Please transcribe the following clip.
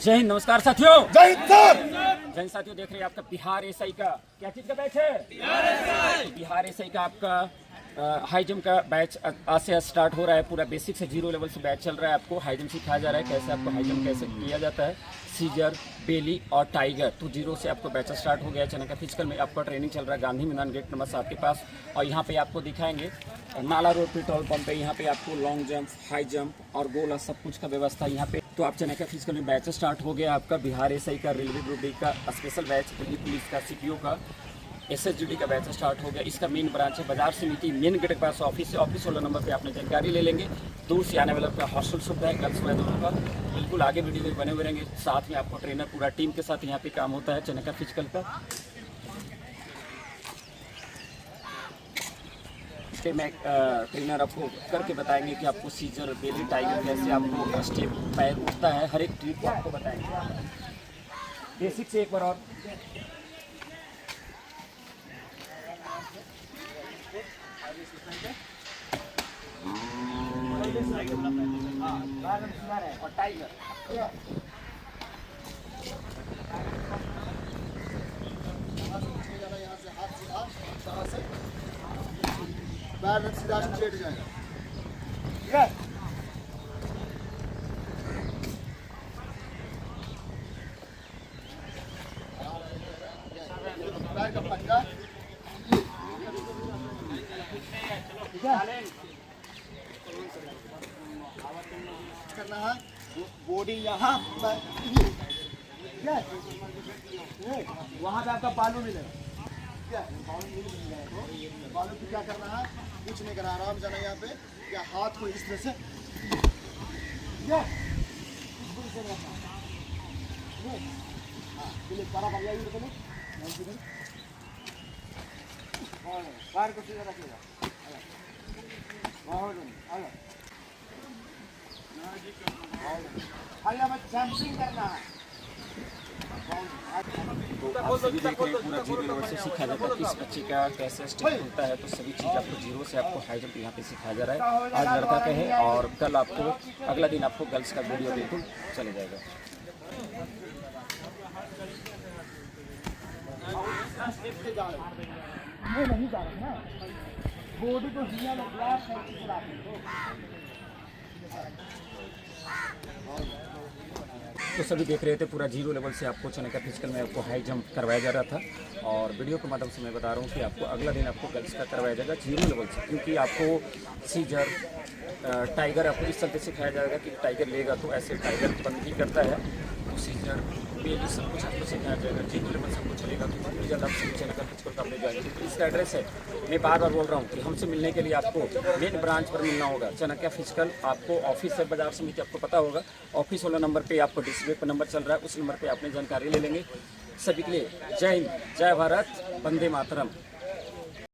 जय हिंद। नमस्कार साथियों। जय हिंद सर। जय हिंद साथियों, देख रहे हैं आपका बिहार एसआई का क्या चीज का बैच है? बिहार एसआई का आपका हाई जंप का बैच आज से स्टार्ट हो रहा है। पूरा बेसिक से 0 लेवल से बैच चल रहा है। आपको हाई जंप सिखाया जा रहा है, कैसे आपको हाई जंप कैसे किया जाता है, सीजर, बेली और टाइगर। तो 0 से आपको बैच स्टार्ट हो गया। चना का फिजिकल में आपका ट्रेनिंग चल रहा है गांधी मैदान गेट नंबर 7 के पास। और यहाँ पे आपको दिखाएंगे नाला रोड पेट्रोल पंप पे। यहाँ पे आपको लॉन्ग जंप, हाई जंप और गोला सब कुछ का व्यवस्था यहाँ पे। तो आप चना का फिजिकल में बैच स्टार्ट हो गया आपका। बिहार एसआई का, रेलवे ग्रुप डी का स्पेशल बैच, दिल्ली पुलिस का, सीपीओ का, एसएसजीडी का बैच स्टार्ट हो गया। इसका मेन ब्रांच है बाजार समिति मेन गेट के पास ऑफिस है। ऑफिस वाला नंबर पे आपने जानकारी ले लेंगे। दूर से आने वाला का हॉस्टल सुविधा है, गर्ल्स बॉय दोनों का। बिल्कुल आगे वीडियो में बने हुए रहेंगे। साथ में आपको ट्रेनर पूरा टीम के साथ यहाँ पे काम होता है चना का फिजिकल का। इसके मैं ट्रेनर आपको करके बताएंगे कि आपको सीजर, बेली, टाइगर कैसे आपको स्टेप पैर उठता है, हर एक ट्रिक को आपको बताएंगे। बेसिक से एक बार और और टाइगर यहाँ से हाथ सीधा तरह से पैर सीधा स्ट्रेट जाएगा। ठीक है। पैर का पंजा करना है, बॉडी यहाँ वहाँ पे आपका बालू मिलेगा। ठीक है, बालू को क्या करना है, कुछ नहीं करना, आराम जाना यहाँ पे। क्या हाथ को इस तरह से पैर को सीधा रखिएगा। जंपिंग करना है। तो आप सभी देख रहे हैं पूरा 0 लेवल से सिखाया जाता है किस बच्चे का कैसे स्टेप होता है। तो सभी चीज़ आपको 0 से आपको हाई जंप यहाँ पे सिखाया जा रहा है। आज लड़का का है और कल आपको अगला दिन आपको गर्ल्स का वीडियो बिल्कुल चले जाएगा। नहीं जा रहा ना, बॉडी को हिला लगा तो सभी देख रहे थे पूरा 0 लेवल से आपको चना का फिजिकल में आपको हाई जंप करवाया जा रहा था। और वीडियो के माध्यम से मैं बता रहा हूँ कि आपको अगला दिन आपको गर्ल्स का करवाया जाएगा 0 लेवल से। क्योंकि आपको सीजर, टाइगर आपको इस तरह से सिखाया जाएगा कि टाइगर लेगा तो ऐसे टाइगर बंद ही करता है। तो सीजर, बेली सब कुछ आपको सिखाया जाएगा। 0 लेवल सब कुछ चलेगा। तो जितनी जल्द आप चना का फिजिकल का अपने जाएंगे। तो इसका एड्रेस है, मैं बार बार बोल रहा हूँ कि हमसे मिलने के लिए आपको मेन ब्रांच पर मिलना होगा। चना का फिजिकल आपको ऑफिस है बाजार समिति, आपको पता होगा। ऑफिस वाला नंबर पे आपको डिस्प्ले पर नंबर चल रहा है, उस नंबर पे आपने जानकारी ले लेंगे। सभी के लिए जय हिंद, जय भारत, वंदे मातरम।